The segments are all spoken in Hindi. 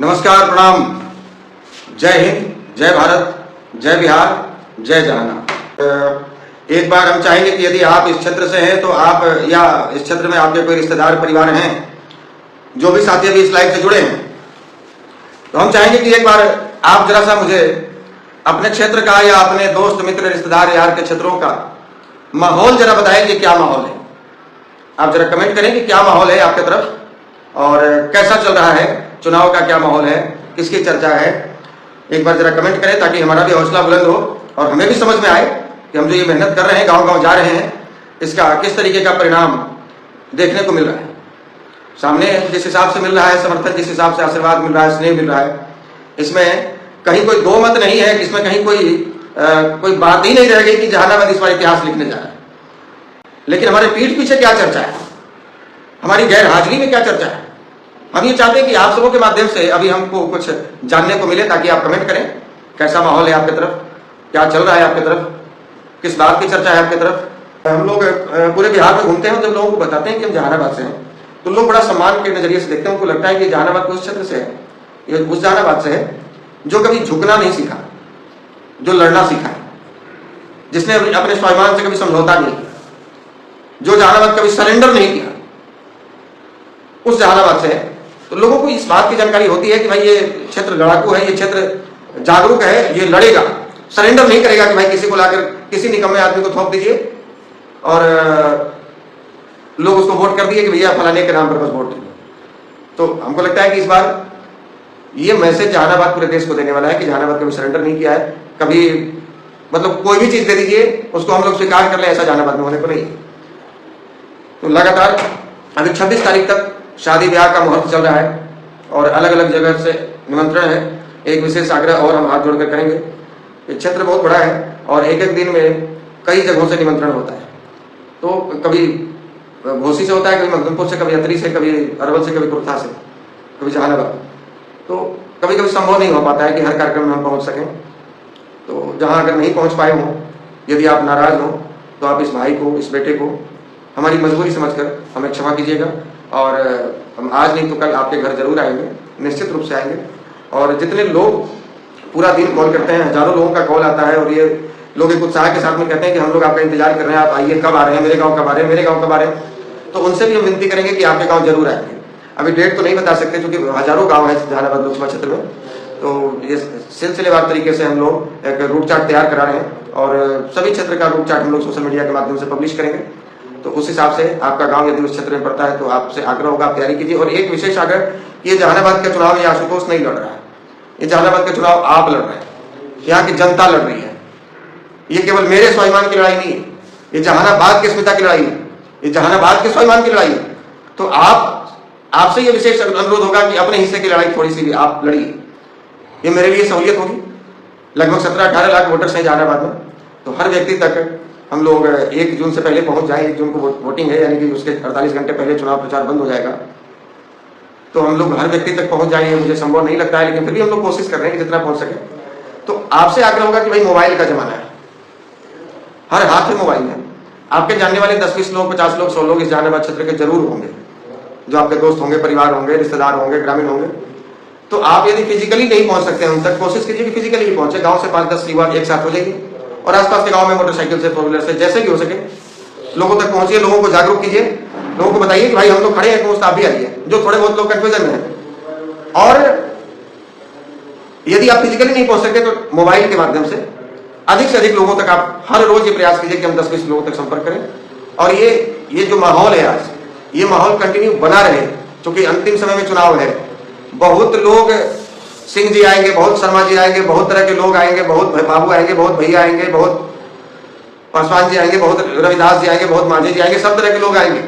नमस्कार, प्रणाम, जय हिंद, जय भारत, जय बिहार, जय जहाना। एक बार हम चाहेंगे कि यदि आप इस क्षेत्र से हैं तो आप या इस क्षेत्र में आपके कोई रिश्तेदार परिवार हैं, जो भी साथी अभी इस लाइव से जुड़े हैं, तो हम चाहेंगे कि एक बार आप जरा सा मुझे अपने क्षेत्र का या अपने दोस्त मित्र रिश्तेदार यार के क्षेत्रों का माहौल जरा बताएं कि क्या माहौल है। आप जरा कमेंट करें कि क्या माहौल है आपके तरफ और कैसा चल रहा है, चुनाव का क्या माहौल है, किसकी चर्चा है। एक बार जरा कमेंट करें ताकि हमारा भी हौसला बुलंद हो और हमें भी समझ में आए कि हम जो ये मेहनत कर रहे हैं, गांव गांव जा रहे हैं, इसका किस तरीके का परिणाम देखने को मिल रहा है। सामने जिस हिसाब से मिल रहा है समर्थन, जिस हिसाब से आशीर्वाद मिल रहा है, स्नेह मिल रहा है, इसमें कहीं कोई दो मत नहीं है, इसमें कहीं कोई बात ही नहीं रह गई कि जहानाबाद इस बार इतिहास लिखने जा रहा है। लेकिन हमारे पीठ पीछे क्या चर्चा है, हमारी गैर हाजिरी में क्या चर्चा है, हम ये चाहते हैं कि आप सबों के माध्यम से अभी हमको कुछ जानने को मिले, ताकि आप कमेंट करें कैसा माहौल है आपकी तरफ, क्या चल रहा है आपकी तरफ, किस बात की चर्चा है आपकी तरफ। हम लोग पूरे बिहार में घूमते हैं, जब लोगों को बताते हैं कि हम जहानाबाद से हैं तो लोग बड़ा सम्मान के नजरिए से देखते हैं। उनको लगता है कि जहानाबाद उस क्षेत्र से है, ये उस जहानाबाद से है जो कभी झुकना नहीं सीखा, जो लड़ना सीखा है, जिसने अपने स्वाभिमान से कभी समझौता नहीं किया, जो जहानाबाद कभी सरेंडर नहीं किया, उस जहानाबाद से है। तो लोगों को इस बात की जानकारी होती है कि भाई ये क्षेत्र लड़ाकू है, ये क्षेत्र जागरूक है, ये लड़ेगा, सरेंडर नहीं करेगा कि भाई किसी को लाकर किसी निकम्मे आदमी को थोप दीजिए और लोग उसको वोट कर दिए कि भैया फलाने के नाम पर बस वोट दीजिए। तो हमको लगता है कि इस बार ये मैसेज जहानाबाद पूरे देश को देने वाला है कि जहानाबाद कभी सरेंडर नहीं किया है, कभी मतलब कोई भी चीज दे दीजिए उसको हम लोग स्वीकार कर लें, ऐसा जहानाबाद में होने को नहीं। तो लगातार अभी 26 तारीख तक शादी ब्याह का मुहूर्त चल रहा है और अलग अलग जगह से निमंत्रण है। एक विशेष आग्रह और हम हाथ जोड़कर करेंगे, ये क्षेत्र बहुत बड़ा है और एक एक दिन में कई जगहों से निमंत्रण होता है। तो कभी घोसी से होता है, कभी मखदुमपुर से, कभी अतरी से, कभी अरवल से, कभी कुर्था से, कभी जहानाबाद। तो कभी कभी संभव नहीं हो पाता है कि हर कार्यक्रम में हम पहुंच सकें। तो जहां अगर नहीं पहुंच पाए हों, यदि आप नाराज हों तो आप इस भाई को, इस बेटे को हमारी मजबूरी समझकर हमें क्षमा कीजिएगा और हम आज नहीं तो कल आपके घर जरूर आएंगे, निश्चित रूप से आएंगे। और जितने लोग पूरा दिन कॉल करते हैं, हजारों लोगों का कॉल आता है और ये लोग एक उत्साह के साथ में कहते हैं कि हम लोग आपका इंतजार कर रहे हैं, आप आइए, कब आ रहे हैं, मेरे गाँव कब आ रहे हैं, मेरे गाँव कब आ रहे हैं। तो उनसे भी हम विनती करेंगे कि आपके गाँव जरूर आएंगे। अभी डेट तो नहीं बता सकते क्योंकि हजारों गाँव है जहानाबाद लोकसभा क्षेत्र में। तो ये सिलसिलेवार तरीके से हम लोग एक रूट चार्ट तैयार करा रहे हैं और सभी क्षेत्र का रूट चार्ट हम लोग सोशल मीडिया के माध्यम से पब्लिश करेंगे। तो उस हिसाब से आपका गांव यदि उस क्षेत्र में पड़ता है तो आपसे आग्रह होगा, आप तैयारी कीजिए। और एक विशेष आग्रह, ये जहानाबाद का चुनाव ये आशुतोष नहीं लड़ रहा है, ये जहानाबाद का चुनाव आप लड़ रहे हैं, यहाँ की जनता लड़ रही है। ये केवल मेरे स्वाभिमान की लड़ाई नहीं है, ये जहानाबाद के अस्मिता की लड़ाई है, ये जहानाबाद के स्वाभिमान की लड़ाई है। तो आपसे ये विशेष अनुरोध होगा कि अपने हिस्से की लड़ाई थोड़ी सी भी आप लड़िए, ये मेरे लिए सहूलियत होगी। लगभग 17-18 लाख वोटर्स हैं जहानाबाद में, तो हर व्यक्ति तक हम लोग 1 जून से पहले पहुंच जाए। 1 जून को वोटिंग है, यानी कि उसके 48 घंटे पहले चुनाव प्रचार बंद हो जाएगा। तो हम लोग हर व्यक्ति तक पहुंच जाए, मुझे संभव नहीं लगता है, लेकिन फिर भी हम लोग कोशिश कर रहे हैं कि जितना पहुंच सके। तो आपसे आग्रह होगा कि भाई मोबाइल का जमाना है, हर हाथ में मोबाइल है। आपके जानने वाले 10-20 लोग, 50 लोग, 100 लोग इस जहानाबाद क्षेत्र के जरूर होंगे, जो आपके दोस्त होंगे, परिवार होंगे, रिश्तेदार होंगे, ग्रामीण होंगे। तो आप यदि फिजिकली नहीं पहुंच सकते हैं उन तक, कोशिश कीजिए कि फिजिकली ही पहुंचे। गांव से 5-10 युवा एक साथ हो जाइए और आसपास के गांव में मोटरसाइकिल से, 4 व्हीलर से, जैसे भी हो सके लोगों तक पहुंचिए, लोगों को जागरूक कीजिए, लोगों को बताइए कि भाई हम लोग खड़े हैं, दोस्त आप भी आइए, जो थोड़े बहुत लोग कंफ्यूजन में हैं। और यदि आप फिजिकली नहीं पहुंच सकते तो मोबाइल के माध्यम से अधिक से अधिक लोगों तक आप हर रोज ये प्रयास कीजिए कि हम 10-20 लोगों तक संपर्क करें। और ये जो माहौल है आज, ये माहौल कंटिन्यू बना रहे, क्योंकि अंतिम समय में चुनाव है। बहुत लोग सिंह जी आएंगे, बहुत शर्मा जी आएंगे, बहुत तरह के लोग आएंगे, बहुत बाबू आएंगे, बहुत भैया आएंगे, बहुत पासवान जी आएंगे, बहुत रविदास जी आएंगे, बहुत मांझी जी आएंगे, सब तरह के लोग आएंगे।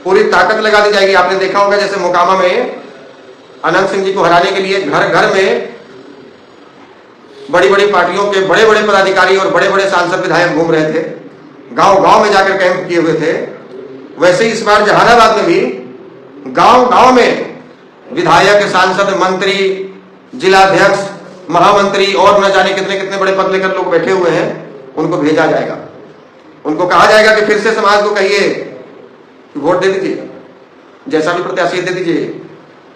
पूरी ताकत लगा दी जाएगी। आपने देखा होगा जैसे मोकामा में अनंत सिंह जी को हराने के लिए घर घर में बड़ी बड़ी पार्टियों के बड़े बड़े पदाधिकारी और बड़े बड़े सांसद विधायक घूम रहे थे, गांव गांव में जाकर कैंप किए हुए थे। वैसे ही इस बार जहानाबाद में भी गांव गांव में विधायक, सांसद, मंत्री, जिलाध्यक्ष, महामंत्री और न जाने कितने कितने बड़े पद लेकर लोग बैठे हुए हैं, उनको भेजा जाएगा। उनको कहा जाएगा कि फिर से समाज को कहिए कि वोट दे दीजिए, जैसा भी प्रत्याशी दे दीजिए,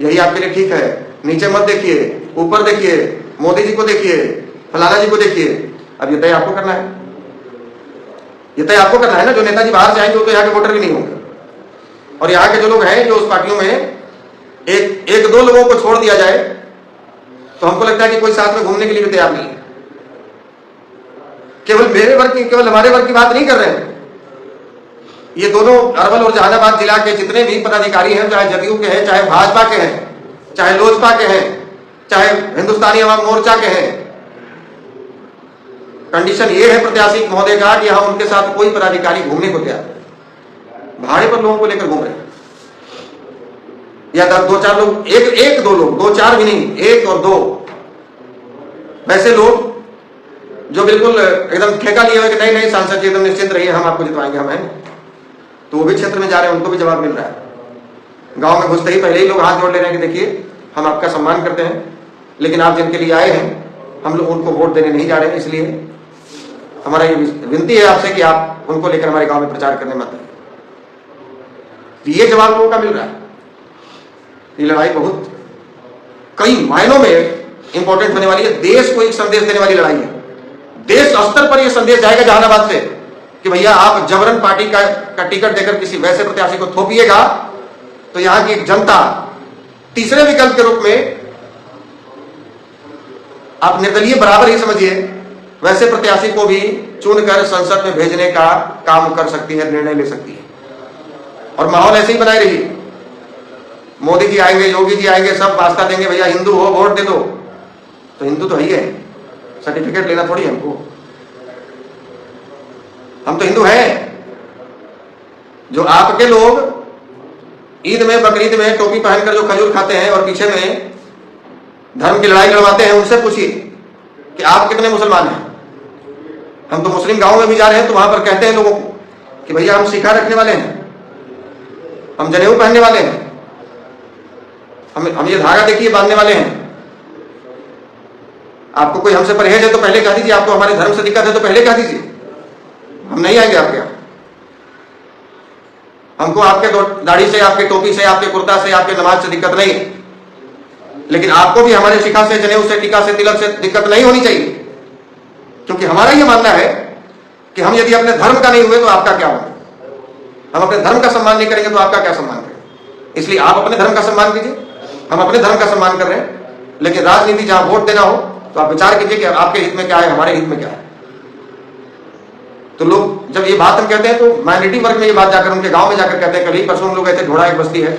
यही आपके लिए ठीक है। नीचे मत देखिए, ऊपर देखिए, मोदी जी को देखिए, फलाना जी को देखिए। अब ये तय आपको करना है, ये तय आपको करना है ना। जो नेताजी बाहर से आएंगे वो तो यहाँ के वोटर भी नहीं होंगे, और यहाँ के जो लोग हैं जो उस पार्टियों में एक दो लोगों को छोड़ दिया जाए तो हमको लगता है कि कोई साथ में घूमने के लिए भी तैयार नहीं है। केवल मेरे वर्ग की, केवल हमारे वर्ग की बात नहीं कर रहे हैं, ये दोनों अरवल और जहानाबाद जिला के जितने भी पदाधिकारी हैं, चाहे जदयू के हैं, चाहे भाजपा के हैं, चाहे लोजपा के हैं, चाहे हिंदुस्तानी अवाम मोर्चा के हैं, कंडीशन ये है प्रत्याशी महोदय का कि हम उनके साथ कोई पदाधिकारी घूमने को तैयार, भाड़े पर लोगों को लेकर घूम रहे हैं, या दो चार लोग, एक दो लोग, दो चार भी नहीं, एक और दो वैसे लोग जो बिल्कुल एकदम ठेका लिए हुए कि नहीं नहीं सांसद जी एकदम निश्चिंत रहिए, हम आपको जितवाएंगे, हम हैं। तो वो भी क्षेत्र में जा रहे हैं, उनको भी जवाब मिल रहा है। गांव में घुसते ही पहले ही लोग हाथ जोड़ ले रहे हैं कि देखिए हम आपका सम्मान करते हैं, लेकिन आप जिनके लिए आए हैं हम लोग उनको वोट देने नहीं जा रहे हैं, इसलिए हमारा ये विनती है आपसे कि आप उनको लेकर हमारे गांव में प्रचार करने मत आइए। तो ये जवाब लोगों का मिल रहा है। ये लड़ाई बहुत कई मायनों में इंपॉर्टेंट होने वाली है, देश को एक संदेश देने वाली लड़ाई है। देश स्तर पर यह संदेश जाएगा जहानाबाद से कि भैया आप जबरन पार्टी का टिकट देकर किसी वैसे प्रत्याशी को थोपिएगा तो यहां की जनता तीसरे विकल्प के रूप में, आप निर्दलीय बराबर ही समझिए, वैसे प्रत्याशी को भी चुनकर संसद में भेजने का काम कर सकती है, निर्णय ले सकती है। और माहौल ऐसे ही बनाए रही। मोदी जी आएंगे, योगी जी आएंगे, सब वास्ता देंगे भैया हिंदू हो वोट दे दो, तो हिंदू तो ही है, सर्टिफिकेट लेना थोड़ी हमको, हम तो हिंदू हैं। जो आपके लोग ईद में, बकरीद में टोपी पहनकर जो खजूर खाते हैं और पीछे में धर्म की लड़ाई लड़वाते हैं, उनसे पूछिए कि आप कितने मुसलमान हैं। हम तो मुस्लिम गांव में भी जा रहे हैं तो वहां पर कहते हैं लोगों को कि भैया हम सिखा रखने वाले हैं, हम जनेऊ पहनने वाले हैं, हम ये धागा देखिए बांधने वाले हैं। आपको कोई हमसे परहेज है तो पहले कह दीजिए, आपको हमारे धर्म से दिक्कत है तो पहले कह दीजिए, हम नहीं आएंगे आपके यहाँ। हमको आपके दाढ़ी से, आपके टोपी से, आपके कुर्ता से, आपके नमाज से दिक्कत नहीं है, लेकिन आपको भी हमारे शिखा से, जनेऊ से, टीका से, तिलक से दिक्कत नहीं होनी चाहिए, क्योंकि हमारा यह मानना है कि हम यदि अपने धर्म का नहीं हुए तो आपका क्या होगा। हम अपने धर्म का सम्मान नहीं करेंगे तो आपका क्या सम्मान करेंगे। इसलिए आप अपने धर्म का सम्मान कीजिए, हम अपने धर्म का सम्मान कर रहे हैं, लेकिन राजनीति जहां वोट देना हो तो आप विचार कीजिए कि आपके हित में क्या है, हमारे हित में क्या है। तो लोग जब ये बात हम कहते हैं तो माइनॉरिटी वर्ग में ये बात जाकर उनके गांव में जाकर कहते हैं। कभी परसों हम लोग गए थे, ढोड़ा एक बस्ती है,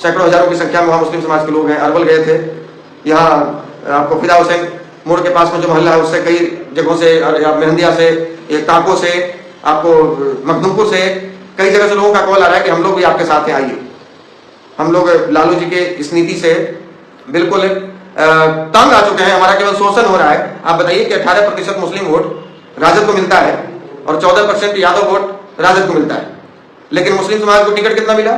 सैकड़ों हजारों की संख्या में वहां मुस्लिम समाज के लोग हैं। अरवल गए थे, यहाँ आपको फिदा हुसैन मोड़ के पास में जो मोहल्ला है उससे कई जगहों से, मेहंदिया से, काको से, आपको मखदुमपुर से, कई जगह से लोगों का कॉल आ रहा है कि हम लोग भी आपके साथ हैं, आइए। हम लोग लालू जी के इस नीति से बिल्कुल तंग आ चुके हैं, हमारा केवल शोषण हो रहा है। आप बताइए कि 18% मुस्लिम वोट राजद को मिलता है और 14% यादव वोट राजद को मिलता है, लेकिन मुस्लिम समाज को टिकट कितना मिला?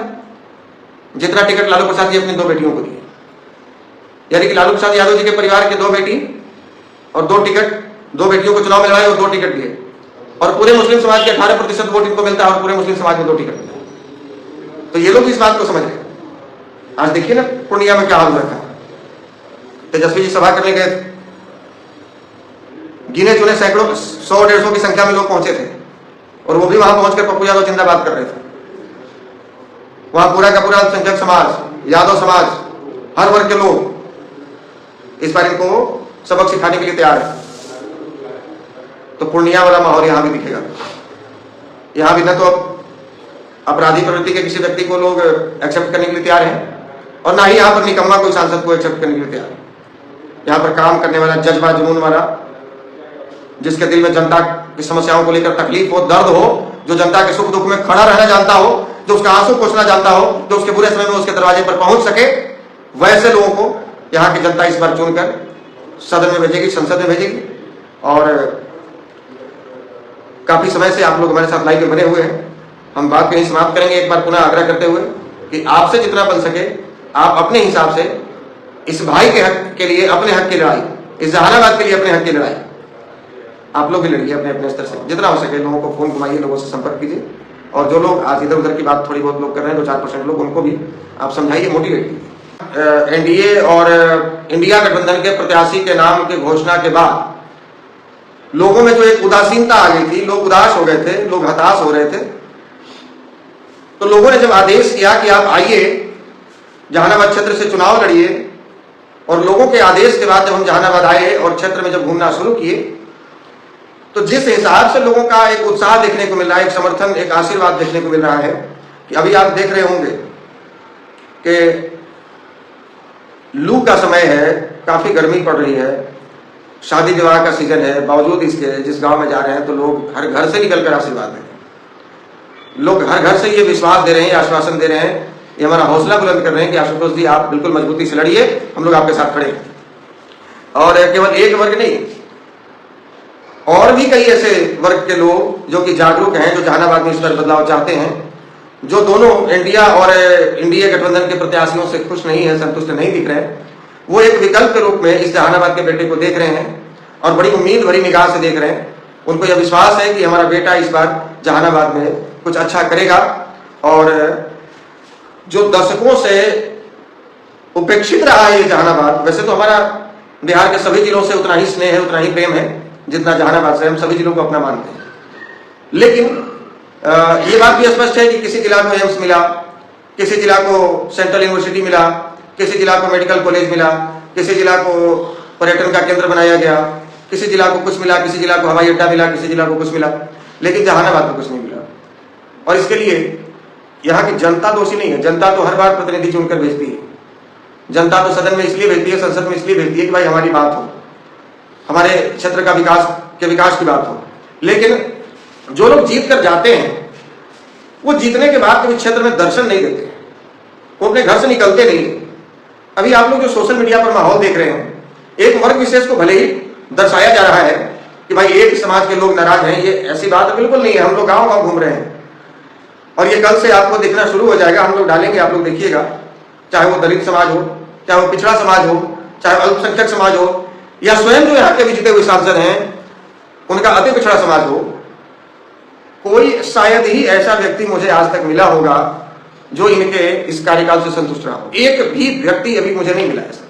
जितना टिकट लालू प्रसाद जी अपनी 2 बेटियों को दिए। यानी कि लालू प्रसाद यादव जी के परिवार के 2 बेटी और 2 टिकट, 2 बेटियों को चुनाव में लड़ाए और 2 टिकट दिए, और पूरे मुस्लिम समाज के 18% वोट इनको मिलता है और पूरे मुस्लिम समाज में 2 टिकट मिलता है। तो ये लोग इस बात को समझ रहे हैं। आज देखिए ना पूर्णिया में क्या हाल रखा है। तेजस्वी जी सभा करने गए थे, गिने चुने सैकड़ों, 100-150 की संख्या में लोग पहुंचे थे, और वो भी वहां पहुंचकर पप्पू यादव जिंदाबाद कर रहे थे। वहां पूरा का पूरा अल्पसंख्यक समाज, यादव समाज, हर वर्ग के लोग इस बार इनको सबक सिखाने के लिए तैयार है। तो पूर्णिया वाला माहौल यहां भी दिखेगा। यहां भी न तो अपराधी प्रवृत्ति के किसी व्यक्ति को लोग एक्सेप्ट करने के लिए तैयार हैं, और ना ही यहाँ पर निकम्मा कोई सांसद को एक्सेप्ट करने के लिए तैयार है। यहाँ पर काम करने वाला, जज्बा, जुनून वाला, जिसके दिल में जनता की समस्याओं को लेकर तकलीफ हो, दर्द हो, जो जनता के सुख दुख में खड़ा रहना जानता हो, जो उसका आंसू पोंछना जानता हो, जो उसके बुरे समय में उसके दरवाजे पर पहुंच सके, वैसे लोगों को यहाँ की जनता इस बार चुनकर सदन में भेजेगी, संसद में भेजेगी। और काफी समय से आप लोग हमारे साथ लाइव में बने हुए हैं। हम बात को यहीं समाप्त करेंगे, एक बार पुनः आग्रह करते हुए कि आपसे जितना बन सके आप अपने हिसाब से इस भाई के हक के लिए, अपने हक की लड़ाई, इस जहानाबाद के लिए अपने हक की लड़ाई आप लोग भी लड़िए अपने अपने स्तर से। जितना हो सके लोगों को फोन घुमाइए, लोगों से संपर्क कीजिए, और जो लोग आज इधर उधर की बात थोड़ी बहुत लोग कर रहे हैं, 2-4% लोग, उनको भी आप समझाइए, मोटिवेट कीजिए। एनडीए और इंडिया गठबंधन के प्रत्याशी के नाम की घोषणा के बाद लोगों में जो एक उदासीनता आ गई थी, लोग उदास हो गए थे, लोग हताश हो रहे थे, तो लोगों ने जब आदेश किया कि आप आइए जहानाबाद क्षेत्र से चुनाव लड़िए, और लोगों के आदेश के बाद जब हम जहानाबाद आए और क्षेत्र में जब घूमना शुरू किए, तो जिस हिसाब से लोगों का एक उत्साह देखने को मिल रहा है, एक समर्थन, एक आशीर्वाद देखने को मिल रहा है कि अभी आप देख रहे होंगे कि लू का समय है, काफी गर्मी पड़ रही है, शादी विवाह का सीजन है, बावजूद इसके जिस गांव में जा रहे हैं तो लोग हर घर से निकलकर आशीर्वाद दे रहे हैं, लोग हर घर से ये विश्वास दे रहे हैं, आश्वासन दे रहे हैं, ये हमारा हौसला बुलंद कर रहे हैं कि आशुतोष जी आप बिल्कुल मजबूती से लड़िए, हम लोग आपके साथ खड़े हैं। और केवल एक वर्ग नहीं, और भी कई ऐसे वर्ग के लोग जो कि जागरूक हैं, जो जहानाबाद में इस पर बदलाव चाहते हैं, जो दोनों इंडिया और इंडिया गठबंधन के प्रत्याशियों से खुश नहीं है, संतुष्ट नहीं दिख रहे हैं, वो एक विकल्प के रूप में इस जहानाबाद के बेटे को देख रहे हैं और बड़ी उम्मीद भरी निगाह से देख रहे हैं। उनको यह विश्वास है कि हमारा बेटा इस बार जहानाबाद में कुछ अच्छा करेगा, और जो दशकों से उपेक्षित रहा है ये जहानाबाद, वैसे तो हमारा बिहार के सभी जिलों से उतना ही स्नेह है, उतना ही प्रेम है जितना जहानाबाद से, हम सभी जिलों को अपना मानते हैं, लेकिन ये बात भी स्पष्ट है कि किसी जिला को एम्स मिला, किसी जिला को सेंट्रल यूनिवर्सिटी मिला, किसी जिला को मेडिकल कॉलेज मिला, किसी जिला को पर्यटन का केंद्र बनाया गया, किसी जिला को कुछ मिला, किसी जिला को हवाई अड्डा मिला, किसी जिला को कुछ मिला, लेकिन जहानाबाद को कुछ नहीं मिला। और इसके लिए यहाँ की जनता दोषी नहीं है। जनता तो हर बार प्रतिनिधि चुनकर भेजती है, जनता तो सदन में इसलिए भेजती है, संसद में इसलिए भेजती है कि भाई हमारी बात हो, हमारे क्षेत्र का विकास की बात हो। लेकिन जो लोग जीत कर जाते हैं वो जीतने के बाद कभी क्षेत्र में दर्शन नहीं देते, वो अपने घर से निकलते नहीं। अभी आप लोग जो सोशल मीडिया पर माहौल देख रहे हैं, एक वर्ग विशेष को भले ही दर्शाया जा रहा है कि भाई एक समाज के लोग नाराज हैं, ये ऐसी बात बिल्कुल नहीं है। हम लोग गांव गांव घूम रहे हैं और ये कल से आपको दिखना शुरू हो जाएगा, हम लोग डालेंगे, आप लोग देखिएगा, चाहे वो दलित समाज हो, चाहे वो पिछड़ा समाज हो, चाहे अल्पसंख्यक समाज हो, या स्वयं जो यहाँ के विजिते हुए सांसद हैं उनका अति पिछड़ा समाज हो, कोई शायद ही ऐसा व्यक्ति मुझे आज तक मिला होगा जो इनके इस कार्यकाल से संतुष्ट रहा हो। एक भी व्यक्ति अभी मुझे नहीं मिला ऐसा।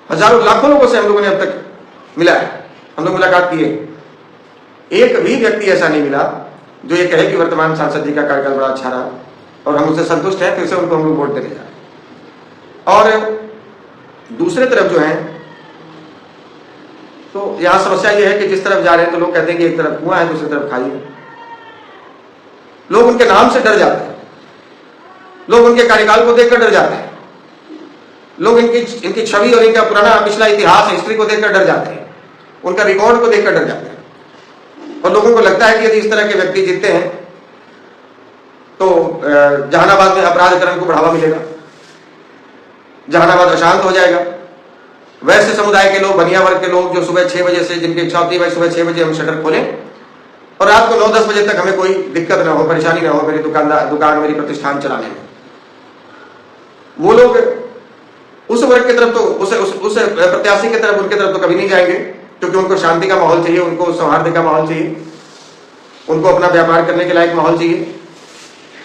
हजारों लाखों लोगों से हम लोगों ने अब तक मिला है, हम लोग मुलाकात किए, एक भी व्यक्ति ऐसा नहीं मिला जो ये कहे कि वर्तमान सांसद जी का कार्यकाल बड़ा अच्छा रहा और हम उससे संतुष्ट हैं, फिर से उनको हम लोग वोट देने जा रहे हैं। और दूसरे तरफ जो है, तो यहां समस्या ये है कि जिस तरफ जा रहे हैं तो लोग कहते हैं कि एक तरफ कुआं है, दूसरी तरफ खाई है। लोग उनके नाम से डर जाते हैं, लोग उनके कार्यकाल को देखकर डर जाते हैं, लोग इनकी छवि और इनका पुराना पिछला इतिहास, हिस्ट्री को देखकर डर जाते हैं, उनका रिकॉर्ड को देखकर डर जाते हैं। और लोगों को लगता है कि यदि इस तरह के व्यक्ति जीतते हैं तो जहानाबाद में अपराधकरण को बढ़ावा मिलेगा, जहानाबाद अशांत हो जाएगा। वैसे समुदाय के लोग, बनिया वर्ग के लोग जो सुबह 6 बजे से, जिनकी इच्छा होती है भाई सुबह 6 बजे हम शटर खोलें और रात को 9-10 बजे तक हमें कोई दिक्कत ना हो, परेशानी ना हो मेरी दुकान मेरी प्रतिष्ठान चलाने में, वो लोग उस वर्ग की तरफ तो उस प्रत्याशी की तरफ, उनकी तरफ तो कभी नहीं जाएंगे, क्योंकि उनको शांति का माहौल चाहिए, उनको सौहार्द का माहौल चाहिए, उनको अपना व्यापार करने के लायक माहौल चाहिए।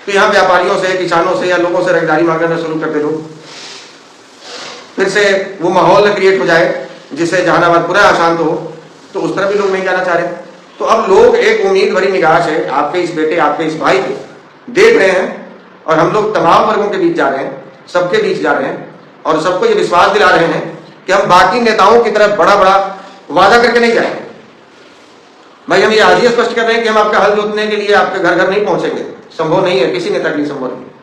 तो यहाँ व्यापारियों से, किसानों से या लोगों से रंगदारी मांगना शुरू कर दे लोग, फिर से वो माहौल क्रिएट हो जाए जिससे जहानाबाद पूरा अशांत हो, तो उस तरफ भी लोग नहीं जाना चाह रहे। तो अब लोग एक उम्मीद भरी निगाह से आपके इस बेटे, आपके इस भाई को देख रहे हैं, और हम लोग तमाम वर्गों के बीच जा रहे हैं, सबके बीच जा रहे हैं और सबको ये विश्वास दिला रहे हैं कि हम बाकी नेताओं की तरफ बड़ा बड़ा वादा करके नहीं जाएंगे। भाई हम ये आज ही स्पष्ट कर रहे हैं कि हम आपका हल जोतने के लिए आपके घर घर नहीं पहुंचेंगे, संभव नहीं है, किसी नेता के लिए संभव नहीं है,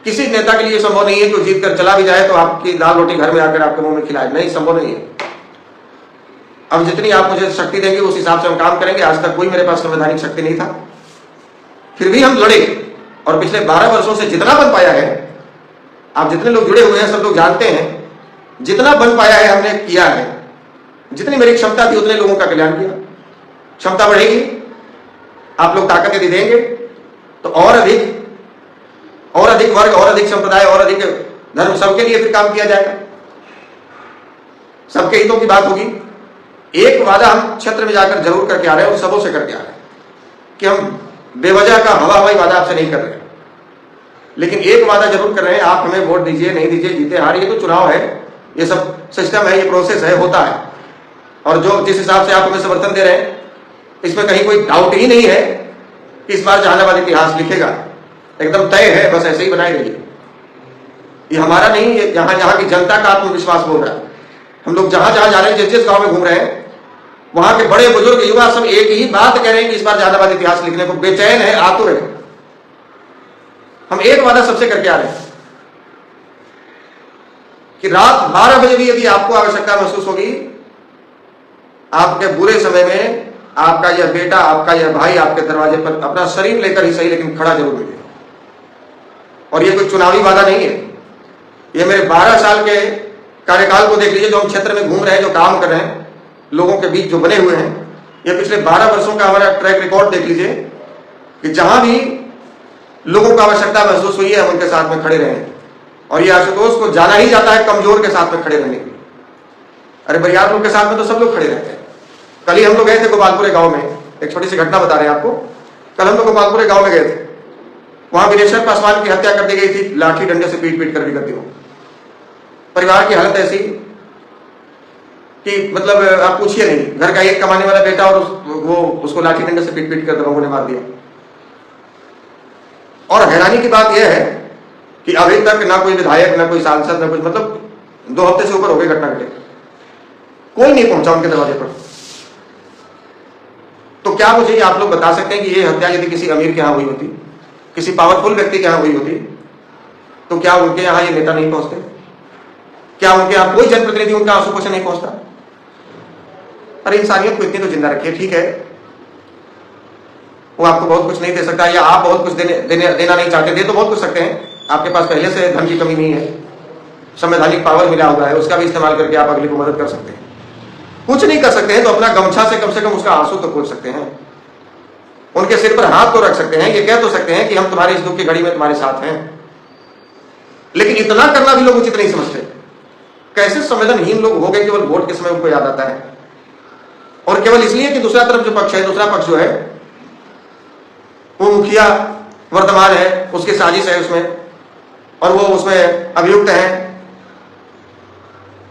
किसी नेता के लिए संभव नहीं है कि जीत कर चला भी जाए तो आपकी दाल रोटी घर में आकर आपके मुंह में खिलाए, नहीं, संभव नहीं है। अब जितनी आप मुझे शक्ति देंगे उस हिसाब से हम काम करेंगे। आज तक कोई मेरे पास संवैधानिक शक्ति नहीं था, फिर भी हम लड़े और पिछले 12 वर्षों से जितना बन पाया है, आप जितने लोग जुड़े हुए हैं सब लोग जानते हैं, जितना बन पाया है हमने किया है, जितनी मेरी क्षमता थी उतने लोगों का कल्याण किया। क्षमता बढ़ेगी, आप लोग ताकत यदि देंगे तो और अधिक वर्ग, और अधिक संप्रदाय, और अधिक धर्म, सबके लिए फिर काम किया जाएगा, सबके हितों की बात होगी। एक वादा हम क्षेत्र में जाकर जरूर करके आ रहे हैं और सबों से करके आ रहे हैं कि हम बेवजह का हवा हवाई वादा आपसे नहीं कर रहे हैं। लेकिन एक वादा जरूर कर रहे हैं, आप हमें वोट दीजिए, नहीं दीजिए, जीते हार, ये तो चुनाव है, ये सब सिस्टम है, ये प्रोसेस है, होता है। और जो जिस हिसाब से आप हमें समर्थन दे रहे हैं, इसमें कहीं कोई डाउट ही नहीं है कि इस बार जहानाबाद इतिहास लिखेगा, एकदम तय है, बस ऐसे ही बनाए रहिए। ये हमारा नहीं, ये यहाँ की जनता का आत्मविश्वास बोल रहा है। हम लोग जहां जहां जा रहे हैं, जिस जिस गांव में घूम रहे हैं, वहां के बड़े बुजुर्ग युवा सब एक ही बात कह रहे हैं कि इस बार जहानाबाद इतिहास लिखने को बेचैन है, आतुर है। हम एक वादा सबसे करके आ रहे हैं कि रात 12 बजे भी यदि आपको आवश्यकता महसूस होगी, आपके बुरे समय में आपका यह बेटा, आपका यह भाई आपके दरवाजे पर अपना शरीर लेकर ही सही, लेकिन खड़ा जरूर मिलेगा। और ये कोई चुनावी वादा नहीं है, ये मेरे 12 साल के कार्यकाल को देख लीजिए, जो हम क्षेत्र में घूम रहे हैं, जो काम कर रहे हैं, लोगों के बीच जो बने हुए हैं, ये पिछले 12 वर्षों का हमारा ट्रैक रिकॉर्ड देख लीजिए कि जहां भी लोगों को आवश्यकता महसूस हुई है, हम उनके साथ में खड़े रहे हैं। और ये आशुतोष को जाना ही जाता है कमजोर के साथ में खड़े रहने के लिए। अरे बरियार लोग के साथ में तो सब लोग खड़े रहते हैं। कल ही हम लोग गए थे गोपालपुरे गांव में, एक छोटी सी घटना बता रहे हैं आपको। कल हम लोग गोपालपुरे गांव में गए थे, वहां विनेश्वर पासवान की हत्या कर दी गई थी, लाठी डंडे से पीट पीट कर भी करती हो। परिवार की हालत ऐसी कि मतलब आप पूछिए नहीं, घर का एक कमाने वाला बेटा और उसको लाठी डंडे से पीट पीट कर दबंगों ने मार दिया। और हैरानी की बात यह है कि अभी तक ना कोई विधायक, ना कोई सांसद, ना कुछ, मतलब 2 हफ्ते से ऊपर हो गए घटना घटे, कोई नहीं पहुंचा उनके दरवाजे पर। तो क्या मुझे आप लोग बता सकते हैं कि ये हत्या यदि किसी अमीर के यहां हुई होती, किसी पावरफुल व्यक्ति के यहां हुई होती, तो क्या उनके यहां ये नेता नहीं पहुंचते? क्या उनके यहां कोई जनप्रतिनिधि उनका आंसू पोछे नहीं पहुंचता? अरे इंसानियत को इतनी तो जिंदा रखिए। ठीक है, वो आपको बहुत कुछ नहीं दे सकता, या आप बहुत कुछ देना नहीं चाहते, दे तो बहुत कुछ सकते हैं। आपके पास पहले से धन की कमी नहीं है, संवैधानिक पावर मिला हुआ है, उसका भी इस्तेमाल करके आप अगले को मदद कर सकते हैं। कुछ नहीं कर सकते हैं तो अपना गमछा से कम उसका आंसू तो पोंछ सकते हैं, उनके सिर पर हाथ तो रख सकते हैं, ये कह तो सकते हैं कि हम तुम्हारी इस दुख की घड़ी में तुम्हारे साथ हैं। लेकिन इतना करना भी लोग उचित नहीं समझते। कैसे संवेदनहीन लोग हो गए, केवल वोट के समय उनको याद आता है, और केवल इसलिए कि दूसरा तरफ जो पक्ष है, दूसरा पक्ष जो है वो मुखिया वर्तमान है, उसकी साजिश है उसमें, और वो उसमें अभियुक्त है।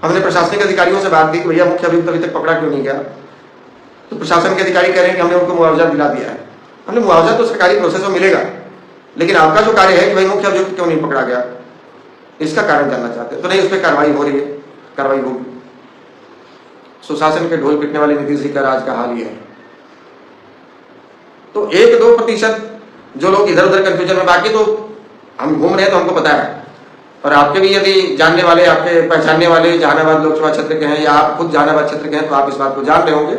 हमने प्रशासनिक अधिकारियों से बात की कि भैया मुख्य अभियुक्त अभी तक पकड़ा क्यों नहीं गया, तो प्रशासन के अधिकारी कह रहे हैं कि हमने उनको मुआवजा दिला दिया है। हमने मुआवजा तो सरकारी प्रोसेस में मिलेगा, लेकिन आपका जो कार्य है कि भाई मुख्य अभियुक्त क्यों नहीं पकड़ा गया, इसका कारण जानना चाहते हैं। तो नहीं, उस पर कार्रवाई हो रही है, कार्रवाई होगी। सुशासन के ढोल पीटने वाले नीतीश जी का राज का हाल ये है। तो 1-2% जो लोग इधर उधर कंफ्यूजन में, बाकी तो हम घूम रहे हैं तो हमको पता है। और आपके भी यदि जानने वाले, आपके पहचानने वाले जहानाबाद लोकसभा क्षेत्र के हैं, या आप खुद जहानाबाद क्षेत्र के हैं, तो आप इस बात को जान रहे होंगे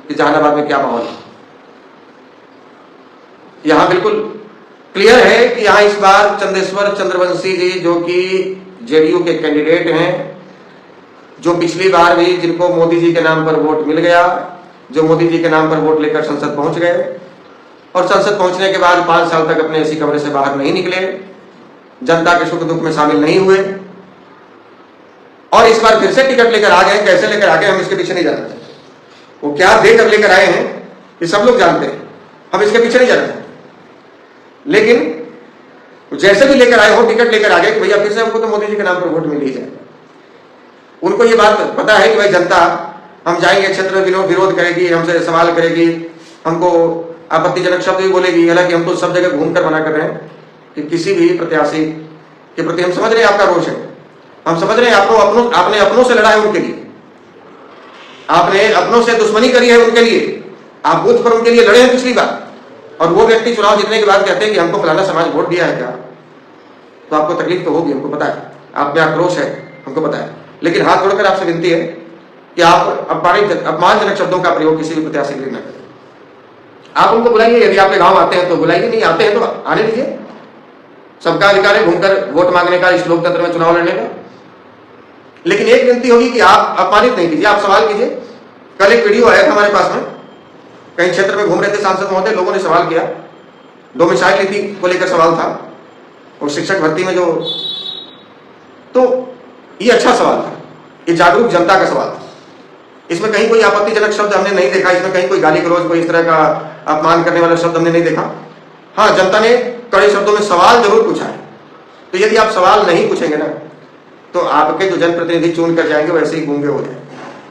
कि जहानाबाद में क्या माहौल है। यहां बिल्कुल क्लियर है कि यहां इस बार चंदेश्वर चंद्रवंशी जी, जो कि जेडीयू के कैंडिडेट हैं, जो पिछली बार भी जिनको मोदी जी के नाम पर वोट मिल गया, जो मोदी जी के नाम पर वोट लेकर संसद पहुंच गए, और संसद पहुंचने के बाद 5 साल तक अपने इसी कमरे से बाहर नहीं निकले, जनता के सुख दुख में शामिल नहीं हुए, और इस बार फिर से टिकट लेकर आ गए। कैसे लेकर आ गए हम इसके पीछे नहीं जाना चाहते, वो क्या देकर लेकर आए हैं ये सब लोग जानते हैं, हम इसके पीछे नहीं जाना चाहते। लेकिन जैसे भी लेकर आए हो, टिकट लेकर आ गए कि भैया फिर से हमको तो मोदी जी के नाम पर वोट मिल ही जाए। उनको ये बात पता है कि भाई जनता, हम जाएंगे क्षेत्र में विरोध करेगी, हमसे सवाल करेगी, हमको आपत्तिजनक शब्द भी बोलेगी। हालांकि हम तो सब जगह घूमकर मना कर रहे हैं कि किसी भी प्रत्याशी के प्रति, हम समझ रहे हैं आपका रोष है, हम समझ रहे हैं आपने अपनों से लड़ा है उनके लिए, आपने अपनों से दुश्मनी करी है उनके लिए, आप बूथ पर उनके लिए लड़े हैं पिछली बार, और वो व्यक्ति चुनाव जीतने के बाद कहते हैं कि हमको फलाना समाज वोट दिया है क्या, तो आपको तकलीफ तो होगी, हमको पता है, आप में आक्रोश है, हमको पता है। लेकिन हाथ जोड़कर आपसे विनती है कि आप अपमानजनक शब्दों का प्रयोग किसी भी प्रत्याशी के लिए न करें। आप उनको बुलाइए, यदि आपके गांव आते हैं तो बुलाइए, नहीं आते हैं तो आने दीजिए। सबका अधिकार है घूमकर वोट मांगने का, इस लोकतंत्र में चुनाव लड़ने का। लेकिन एक विनती होगी कि आप अपमानित नहीं कीजिए, आप सवाल कीजिए। कल एक वीडियो आया था हमारे पास में, कहीं क्षेत्र में घूम रहे थे सांसद महोदय, लोगों ने सवाल किया, डोमिसाइल नीति को लेकर सवाल था, और शिक्षक भर्ती में जो, तो ये अच्छा सवाल था, ये जागरूक जनता का सवाल था। इसमें कहीं कोई आपत्तिजनक शब्द हमने नहीं देखा, इसमें कहीं कोई गाली गलौज, कोई इस तरह का अपमान करने वाला शब्द हमने नहीं देखा। हाँ, जनता ने कड़े शब्दों में सवाल जरूर पूछा है तो यदि आप सवाल नहीं पूछेंगे ना तो आपके जो जनप्रतिनिधि चुन कर जाएंगे वैसे ही गूंगे हो जाएंगे।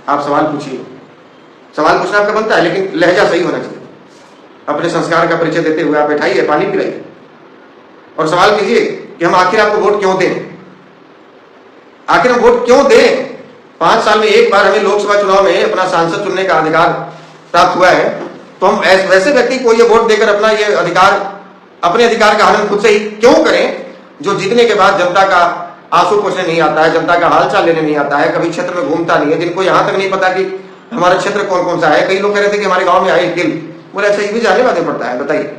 आप सवाल पूछिए, सवाल पूछना आपका बनता है, लेकिन लहजा सही होना चाहिए। अपने संस्कार का परिचय देते हुए आप बैठाइए, पानी पिलाइए और सवाल कीजिए कि हम आखिर आपको वोट क्यों दें, आखिर हम वोट क्यों दें। 5 साल में एक बार हमें लोकसभा चुनाव में अपना सांसद चुनने का अधिकार प्राप्त हुआ है, तो हम वैसे व्यक्ति को ये वोट देकर अपना ये अधिकार, अपने अधिकार का हनन खुद से ही क्यों करें जो जीतने के बाद जनता का आंसू पोंछने नहीं आता है, जनता का हालचाल लेने नहीं आता है, कभी क्षेत्र में घूमता नहीं है, जिनको यहां तक नहीं पता कि हमारा क्षेत्र कौन कौन सा है। कई लोग कह रहे थे कि हमारे गांव में आए किल, बोले अच्छा ये भी जाने वाले पड़ता है, बताइए।